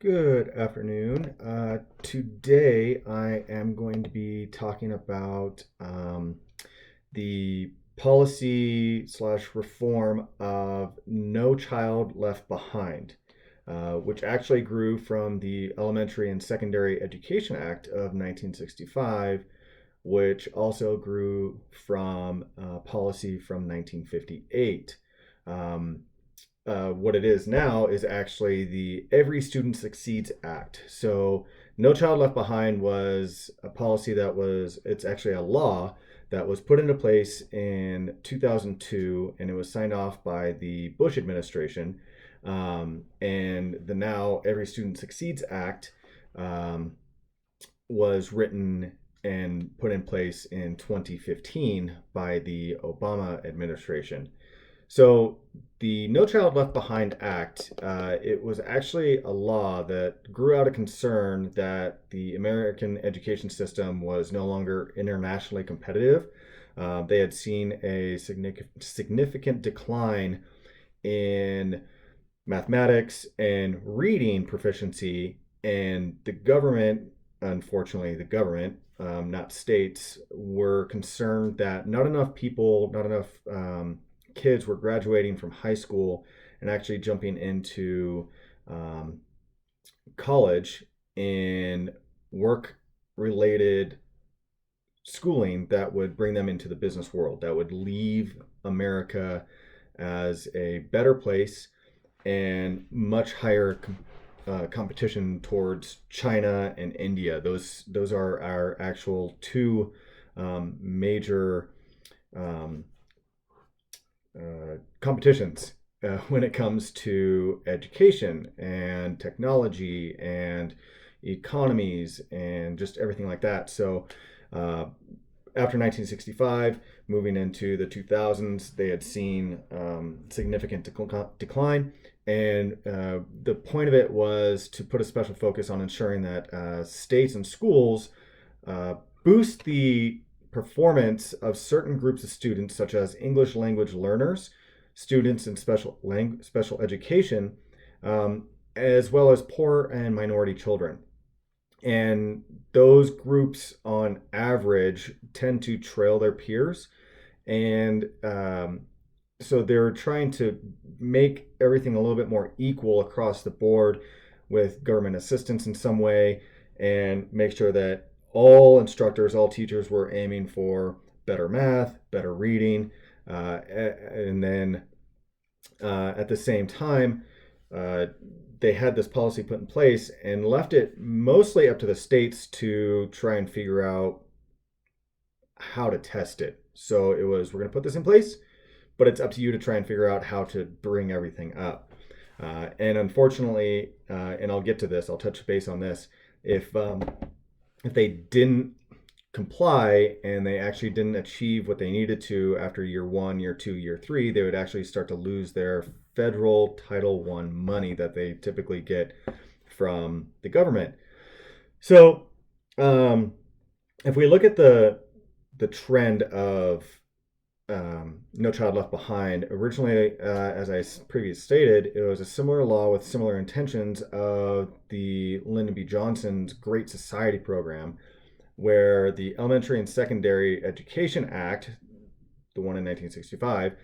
Good afternoon. Today I am going to be talking about the policy slash reform of No Child Left Behind, which actually grew from the Elementary and Secondary Education Act of 1965, which also grew from policy from 1958. Um, what it is now is actually the Every Student Succeeds Act. So, No Child Left Behind was a policy it's actually a law that was put into place in 2002, and it was signed off by the Bush administration. And the now Every Student Succeeds Act um, was written and put in place in 2015 by the Obama administration. So the No Child Left Behind Act, it was actually a law that grew out of concern that the American education system was no longer internationally competitive. They had seen a significant decline in mathematics and reading proficiency, and the government, unfortunately, not states, were concerned that not enough kids were graduating from high school and actually jumping into um, college in work related schooling that would bring them into the business world, that would leave America as a better place and much higher competition towards China and India. Those are our actual two major um, competitions when it comes to education and technology and economies and just everything like that. So uh, after 1965, moving into the 2000s, they had seen significant decline. And the point of it was to put a special focus on ensuring that states and schools uh, boost the performance of certain groups of students, such as English language learners, students in special education, as well as poor and minority children. And those groups, on average, tend to trail their peers. And so they're trying to make everything a little bit more equal across the board with government assistance in some way and make sure that all instructors, all teachers were aiming for better math, better reading, and then at the same time, uh, they had this policy put in place and left it mostly up to the states to try and figure out how to test it. So it was, we're going to put this in place, but it's up to you to try and figure out how to bring everything up. And unfortunately, and I'll get to this, I'll touch base on this. If they didn't comply and they actually didn't achieve what they needed to after year one, year two, year three, they would actually start to lose their federal Title One money that they typically get from the government. So, if we look at the trend of No Child Left Behind, originally, as I previously stated, it was a similar law with similar intentions of the Lyndon B. Johnson's Great Society program, where the Elementary and Secondary Education Act, the one in 1965,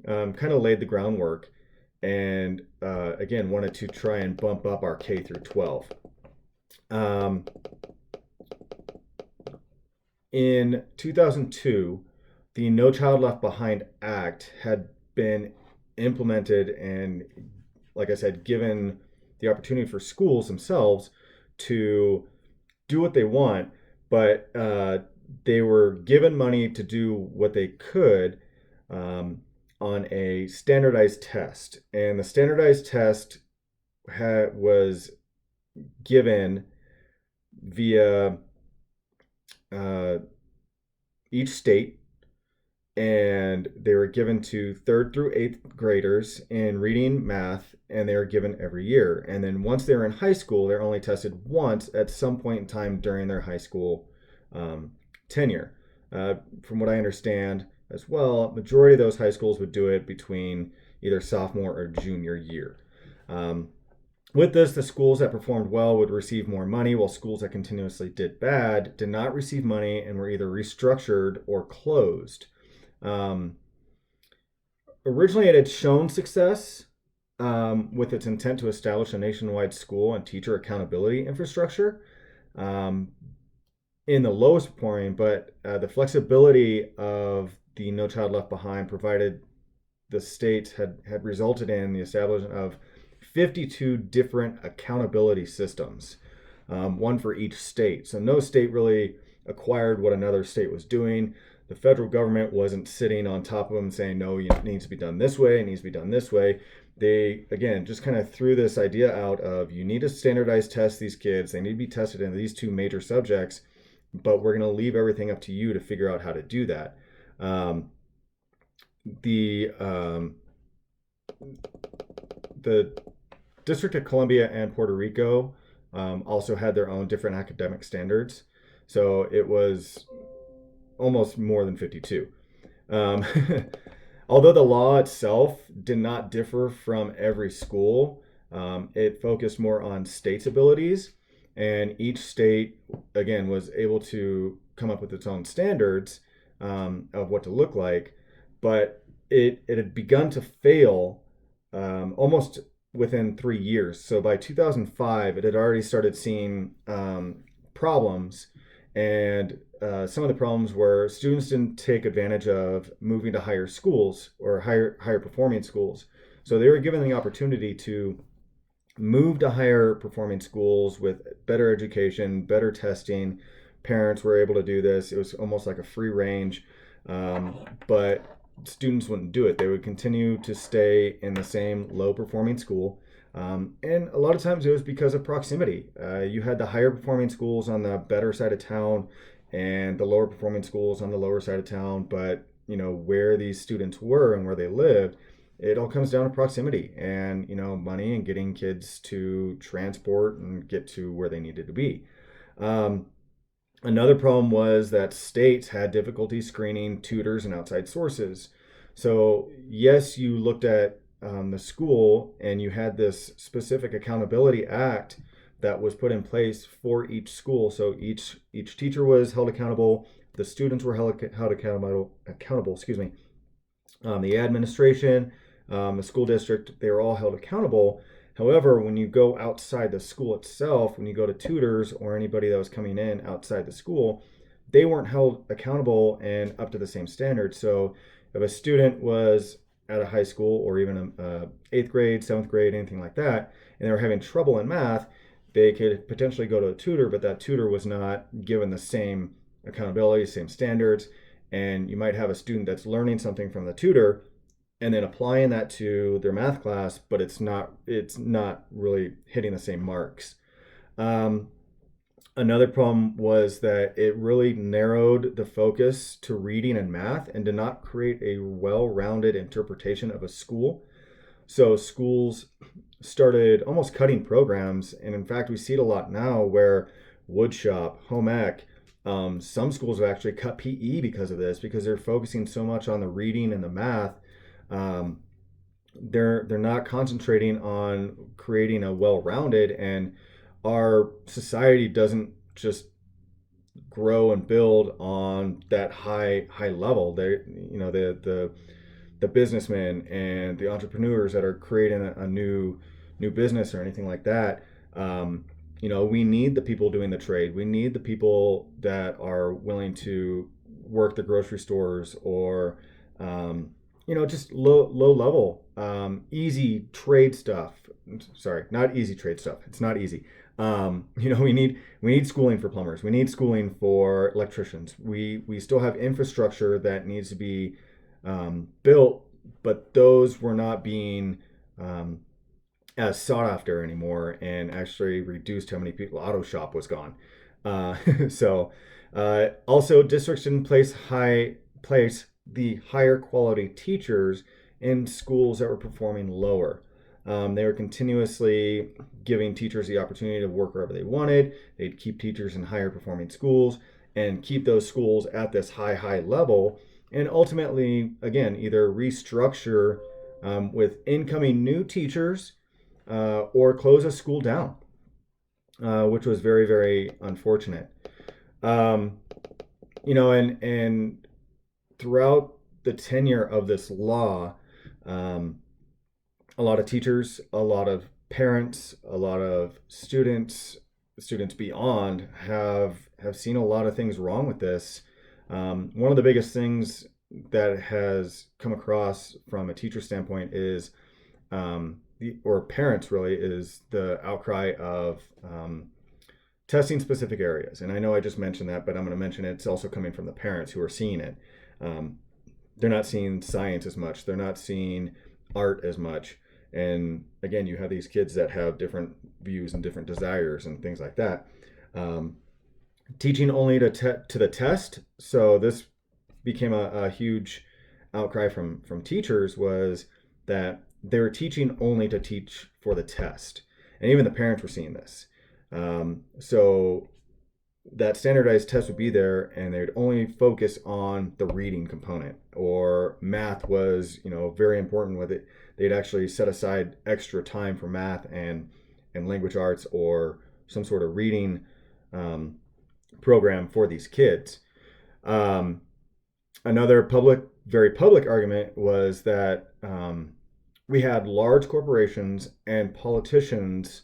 kind of laid the groundwork and again wanted to try and bump up our K through 12. Um, in 2002, the No Child Left Behind Act had been implemented and, like I said, given the opportunity for schools themselves to do what they want, but they were given money to do what they could um, on a standardized test. And the standardized test was given via uh, each state, and they were given to third through eighth graders in reading, math, and they were given every year. And then once they're in high school, they're only tested once at some point in time during their high school um, tenure. From what I understand as well, majority of those high schools would do it between either sophomore or junior year. Um, With this, the schools that performed well would receive more money, while schools that continuously did bad did not receive money and were either restructured or closed. Um, Originally, it had shown success with its intent to establish a nationwide school and teacher accountability infrastructure um, in the lowest performing, but the flexibility of the No Child Left Behind provided the states had resulted in the establishment of 52 different accountability systems, one for each state. So no state really acquired what another state was doing. The federal government wasn't sitting on top of them saying, no, it needs to be done this way, it needs to be done this way. They, again, just kind of threw this idea out of you need to standardize test these kids. They need to be tested in these two major subjects, but we're going to leave everything up to you to figure out how to do that. Um, the the District of Columbia and Puerto Rico also had their own different academic standards. So it was almost more than 52. Um, Although the law itself did not differ from every school, it focused more on states' abilities. And each state, again, was able to come up with its own standards of what to look like. But it had begun to fail almost within 3 years. So by 2005, it had already started seeing problems. And some of the problems were students didn't take advantage of moving to higher schools or higher performing schools. So they were given the opportunity to move to higher performing schools with better education, better testing. Parents were able to do this. It was almost like a free range, but students wouldn't do it. They would continue to stay in the same low performing school. And a lot of times it was because of proximity. You had the higher performing schools on the better side of town and the lower performing schools on the lower side of town. But, where these students were and where they lived, it all comes down to proximity and, money and getting kids to transport and get to where they needed to be. Another problem was that states had difficulty screening tutors and outside sources. So, yes, you looked at the school and you had this specific accountability act that was put in place for each school. So each teacher was held accountable. The students were held accountable. Excuse me. The administration, the school district, they were all held accountable. However, when you go outside the school itself, when you go to tutors or anybody that was coming in outside the school, they weren't held accountable and up to the same standard. So if a student was at a high school or even a eighth grade, seventh grade, anything like that, and they were having trouble in math, they could potentially go to a tutor, but that tutor was not given the same accountability, same standards. And you might have a student that's learning something from the tutor and then applying that to their math class, but it's not really hitting the same marks. Another problem was that it really narrowed the focus to reading and math and did not create a well-rounded interpretation of a school. So schools started almost cutting programs, and in fact, we see it a lot now where woodshop, home ec, some schools have actually cut PE because of this, because they're focusing so much on the reading and the math. Um, they're not concentrating on creating a well-rounded, and our society doesn't just grow and build on that high level. They, the businessmen and the entrepreneurs that are creating a new business or anything like that. We need the people doing the trade. We need the people that are willing to work the grocery stores or just low level, easy trade stuff. Sorry, not easy trade stuff. It's not easy. We need schooling for plumbers. We need schooling for electricians. We still have infrastructure that needs to be built, but those were not being as sought after anymore, and actually reduced how many people. Auto shop was gone. So also districts didn't place the higher quality teachers in schools that were performing lower. They were continuously giving teachers the opportunity to work wherever they wanted. They'd keep teachers in higher performing schools and keep those schools at this high level, and ultimately, again, either restructure with incoming new teachers or close a school down, which was very, very unfortunate. Um, and throughout the tenure of this law, um, a lot of teachers, a lot of parents, a lot of students beyond have seen a lot of things wrong with this. One of the biggest things that has come across from a teacher standpoint is, or parents really, is the outcry of testing specific areas. And I know I just mentioned that, but I'm going to mention it. It's also coming from the parents who are seeing it. Um, they're not seeing science as much. They're not seeing art as much. And again, you have these kids that have different views and different desires and things like that. Um, Teaching only to the test. So this became a huge outcry from teachers, was that they were teaching only to teach for the test. And even the parents were seeing this. So that standardized test would be there, and they'd only focus on the reading component, or math was, very important with it. They'd actually set aside extra time for math and language arts, or some sort of reading program for these kids. Um, Another very public argument was that we had large corporations and politicians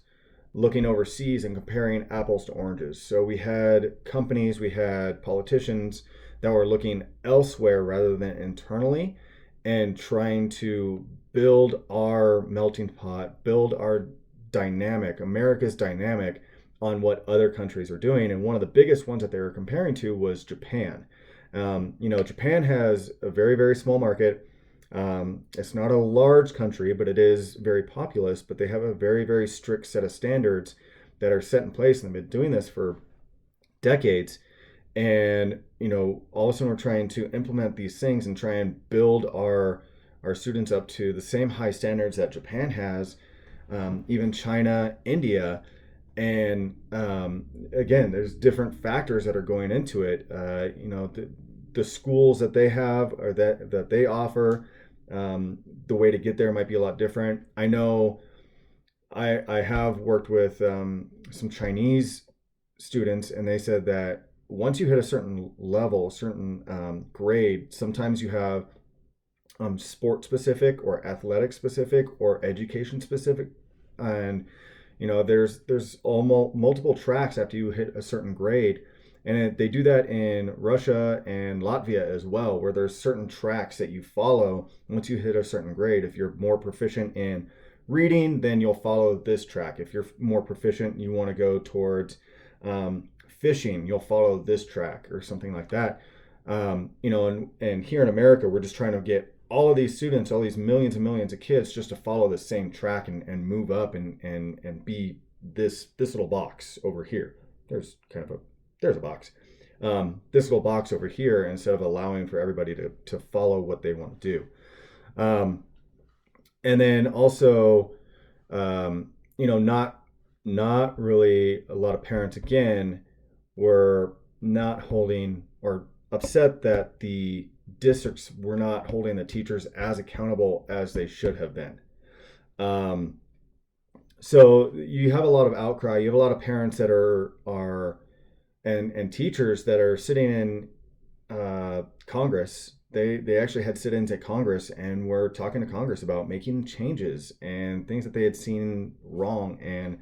looking overseas and comparing apples to oranges. So we had companies, we had politicians that were looking elsewhere rather than internally, and trying to build our melting pot, build our dynamic, America's dynamic, on what other countries are doing. And one of the biggest ones that they were comparing to was Japan. Japan has a very, very small market. It's not a large country, but it is very populous. But they have a very, very strict set of standards that are set in place, and they've been doing this for decades. And all of a sudden, we're trying to implement these things and try and build our students up to the same high standards that Japan has, even China, India. And again, there's different factors that are going into it. The schools that they have, or that they offer, the way to get there might be a lot different. I know I have worked with some Chinese students, and they said that once you hit a certain level, certain grade, sometimes you have sport specific, or athletic specific, or education specific, and there's almost multiple tracks after you hit a certain grade. And they do that in Russia and Latvia as well, where there's certain tracks that you follow once you hit a certain grade. If you're more proficient in reading, then you'll follow this track. If you're more proficient and you want to go towards fishing, you'll follow this track, or something like that. And here in America, we're just trying to get all of these students, all these millions and millions of kids, just to follow the same track and move up and be this little box over here. There's a box. This little box over here, instead of allowing for everybody to follow what they want to do. And then also, not really a lot of parents, again, were not holding, or upset that the districts were not holding the teachers as accountable as they should have been. So you have a lot of outcry. You have a lot of parents that are and teachers that are sitting in Congress. They actually had sit-ins at Congress, and were talking to Congress about making changes and things that they had seen wrong. And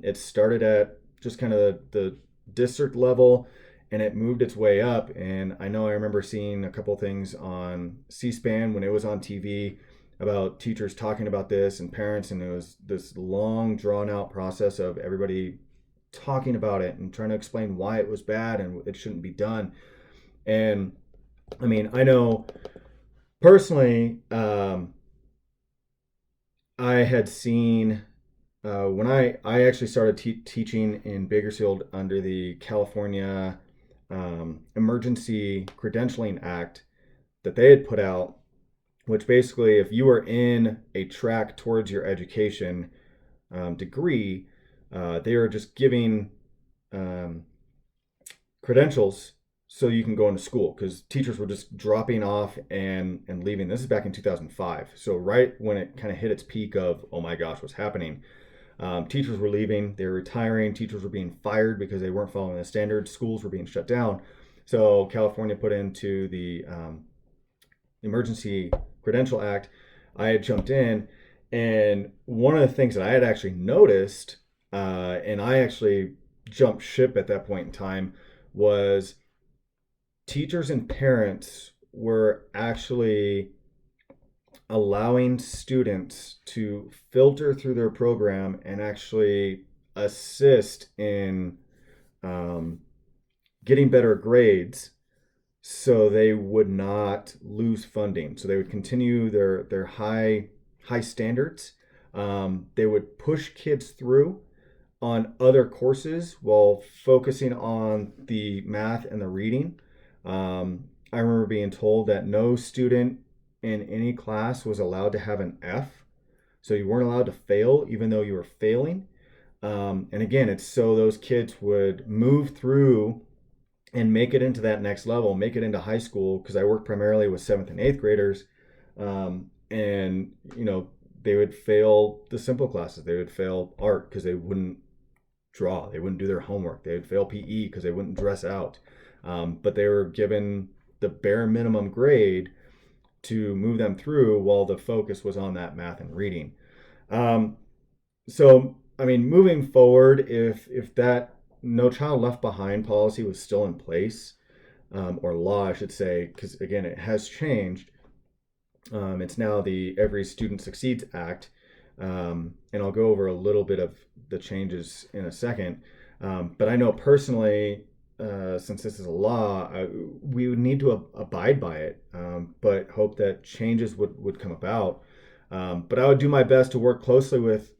it started at just kind of the district level, and it moved its way up. And I know I remember seeing a couple things on C-SPAN when it was on TV about teachers talking about this, and parents, and it was this long drawn out process of everybody talking about it and trying to explain why it was bad and it shouldn't be done. And I mean, I know personally, I had seen when I actually started teaching in Bakersfield under the California Emergency Credentialing Act that they had put out, which basically, if you were in a track towards your education degree, they were just giving credentials so you can go into school, because teachers were just dropping off and leaving. This is back in 2005. So right when it kind of hit its peak of, oh my gosh, what's happening? Teachers were leaving, they were retiring, teachers were being fired because they weren't following the standards, schools were being shut down. So California put into the Emergency Credential Act. I had jumped in, and one of the things that I had actually noticed, and I actually jumped ship at that point in time, was teachers and parents were actually allowing students to filter through their program and actually assist in um, getting better grades, so they would not lose funding. So they would continue their high standards. They would push kids through on other courses while focusing on the math and the reading. I remember being told that no student in any class was allowed to have an F. So you weren't allowed to fail, even though you were failing. And again, it's so those kids would move through and make it into that next level, make it into high school, because I worked primarily with seventh and eighth graders. And, they would fail the simple classes. They would fail art because they wouldn't draw. They wouldn't do their homework. They would fail PE because they wouldn't dress out. But they were given the bare minimum grade to move them through while the focus was on that math and reading. So, I mean, moving forward, if that No Child Left Behind policy was still in place, or law, I should say, because again, it has changed. It's now the Every Student Succeeds Act, and I'll go over a little bit of the changes in a second. But I know personally, since this is a law, we would need to abide by it, but hope that changes would come about. But I would do my best to work closely with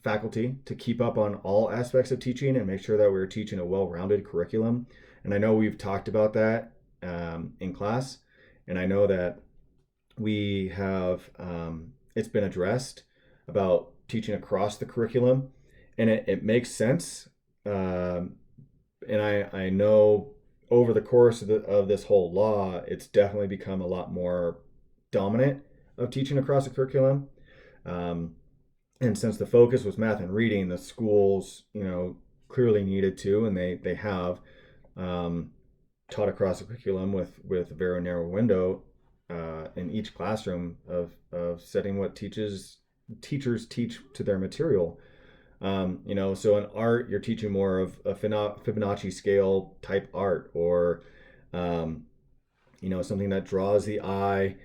faculty to keep up on all aspects of teaching and make sure that we're teaching a well-rounded curriculum. And I know we've talked about that in class, and I know that we have, it's been addressed about teaching across the curriculum, and it makes sense. And I know over the course of this whole law, it's definitely become a lot more dominant of teaching across the curriculum. And since the focus was math and reading, the schools, clearly needed to, and they have taught across the curriculum with a very narrow window in each classroom of setting what teachers teach to their material. So in art, you're teaching more of a Fibonacci scale type art, or something that draws the eye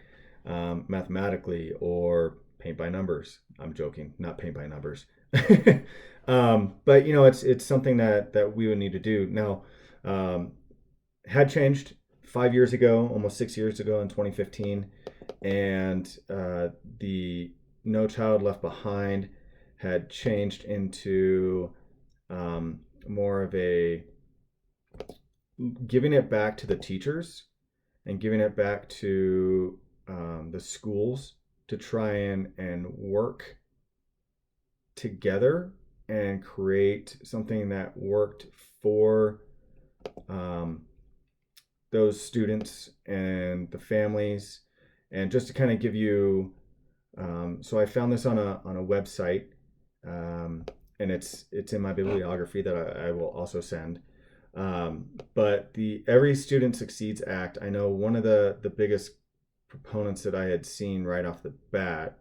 mathematically, or paint by numbers. I'm joking, not paint by numbers. But it's something that we would need to do now. Had changed 5 years ago, almost 6 years ago in 2015, and the No Child Left Behind had changed into more of a giving it back to the teachers and giving it back to the schools to try and work together and create something that worked for those students and the families. And just to kind of give you, so I found this on a website, and it's in my bibliography that I will also send. But the Every Student Succeeds Act, I know one of the biggest proponents that I had seen right off the bat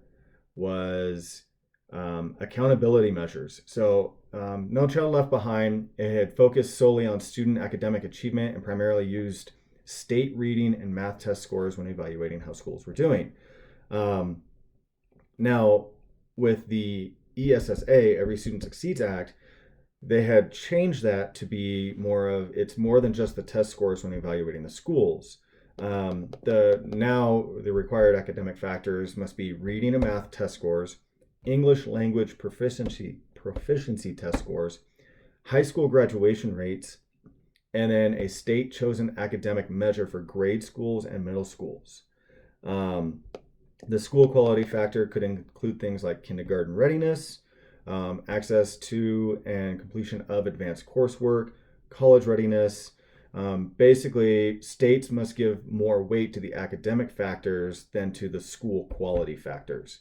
was accountability measures. So No Child Left Behind, it had focused solely on student academic achievement and primarily used state reading and math test scores when evaluating how schools were doing. Now, with the ESSA, Every Student Succeeds Act, they had changed that to be it's more than just the test scores when evaluating the schools. The required academic factors must be reading and math test scores, English language proficiency test scores, high school graduation rates, and then a state chosen academic measure for grade schools and middle schools. The school quality factor could include things like kindergarten readiness, access to and completion of advanced coursework, college readiness, Basically, states must give more weight to the academic factors than to the school quality factors.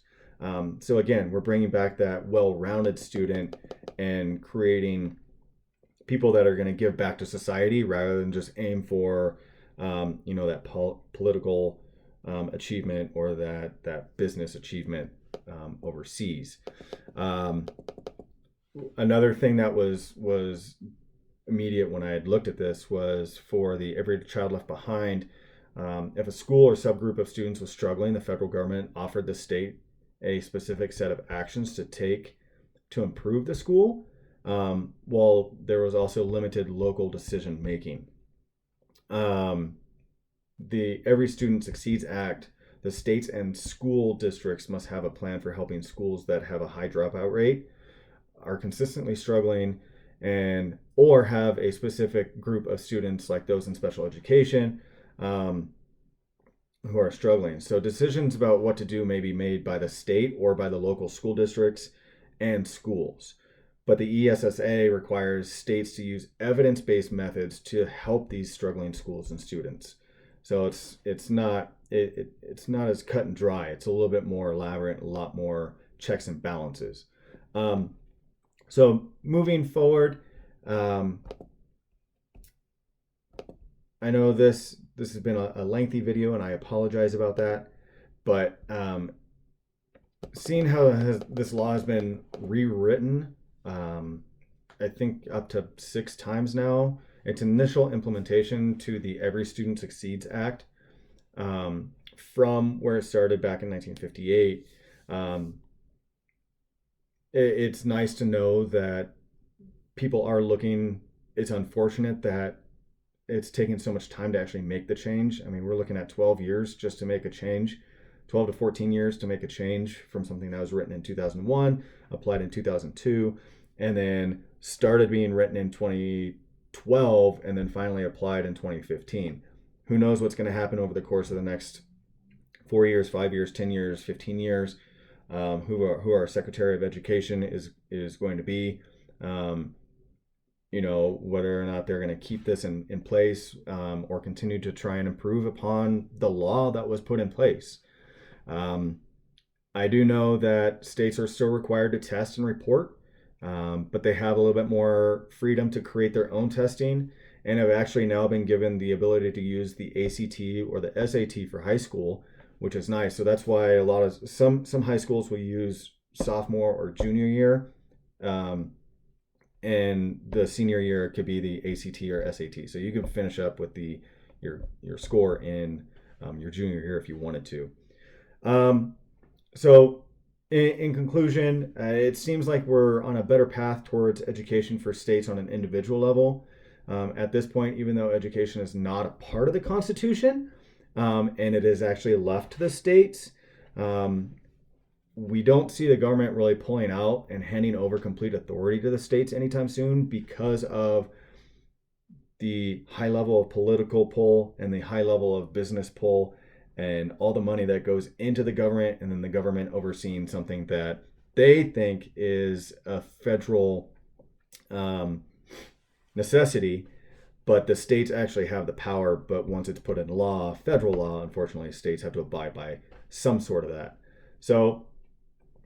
So again, we're bringing back that well-rounded student and creating people that are going to give back to society rather than just aim for, that political achievement or that business achievement overseas. Um, Another thing that was immediate when I had looked at this was for the Every Child Left Behind. If a school or subgroup of students was struggling, the federal government offered the state a specific set of actions to take to improve the school, while there was also limited local decision making. The Every Student Succeeds Act, the states and school districts must have a plan for helping schools that have a high dropout rate, are consistently struggling, and or have a specific group of students like those in special education, um, who are struggling. So decisions about what to do may be made by the state or by the local school districts and schools. But the ESSA requires states to use evidence-based methods to help these struggling schools and students. So it's not it's not as cut and dry. It's a little bit more elaborate, a lot more checks and balances. So moving forward, I know this has been a lengthy video, and I apologize about that. But seeing how this law has been rewritten, I think up to 6 times now, its initial implementation to the Every Student Succeeds Act, from where it started back in 1958, it's nice to know that people are looking. It's unfortunate that it's taken so much time to actually make the change. I mean, we're looking at 12 years just to make a change, 12 to 14 years to make a change from something that was written in 2001, applied in 2002, and then started being written in 2012, and then finally applied in 2015. Who knows what's going to happen over the course of the next 4 years, 5 years, 10 years, 15 years, who our Secretary of Education is going to be. Whether or not they're going to keep this in place, or continue to try and improve upon the law that was put in place. I do know that states are still required to test and report, but they have a little bit more freedom to create their own testing, and have actually now been given the ability to use the ACT or the SAT for high school, which is nice. So that's why a lot of some high schools will use sophomore or junior year. And the senior year could be the ACT or SAT. So you could finish up with your score in your junior year if you wanted to. So in conclusion, it seems like we're on a better path towards education for states on an individual level. At this point, even though education is not a part of the Constitution, and it is actually left to the states, we don't see the government really pulling out and handing over complete authority to the states anytime soon, because of the high level of political pull and the high level of business pull and all the money that goes into the government, and then the government overseeing something that they think is a federal necessity, but the states actually have the power. But once it's put in law, federal law, unfortunately, states have to abide by some sort of that. So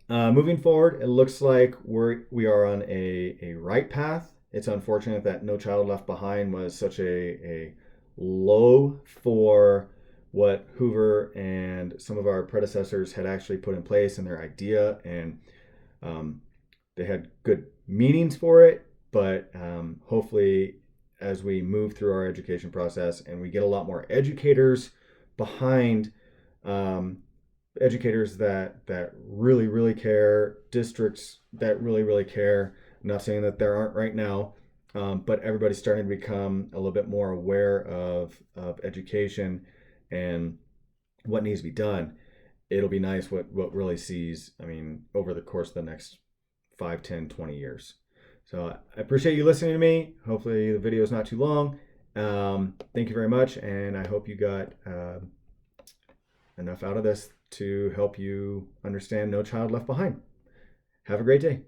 moving forward, it looks like we are on a right path. It's unfortunate that No Child Left Behind was such a low for what Hoover and some of our predecessors had actually put in place in their idea, and they had good meanings for it. But hopefully, as we move through our education process and we get a lot more educators behind, educators that really care, districts that really care. I'm not saying that there aren't right now, but everybody's starting to become a little bit more aware of education and what needs to be done. It'll be nice what really sees, over the course of the next 5, 10, 20 years. So I appreciate you listening to me. Hopefully the video is not too long. Thank you very much, and I hope you got enough out of this to help you understand No Child Left Behind. Have a great day.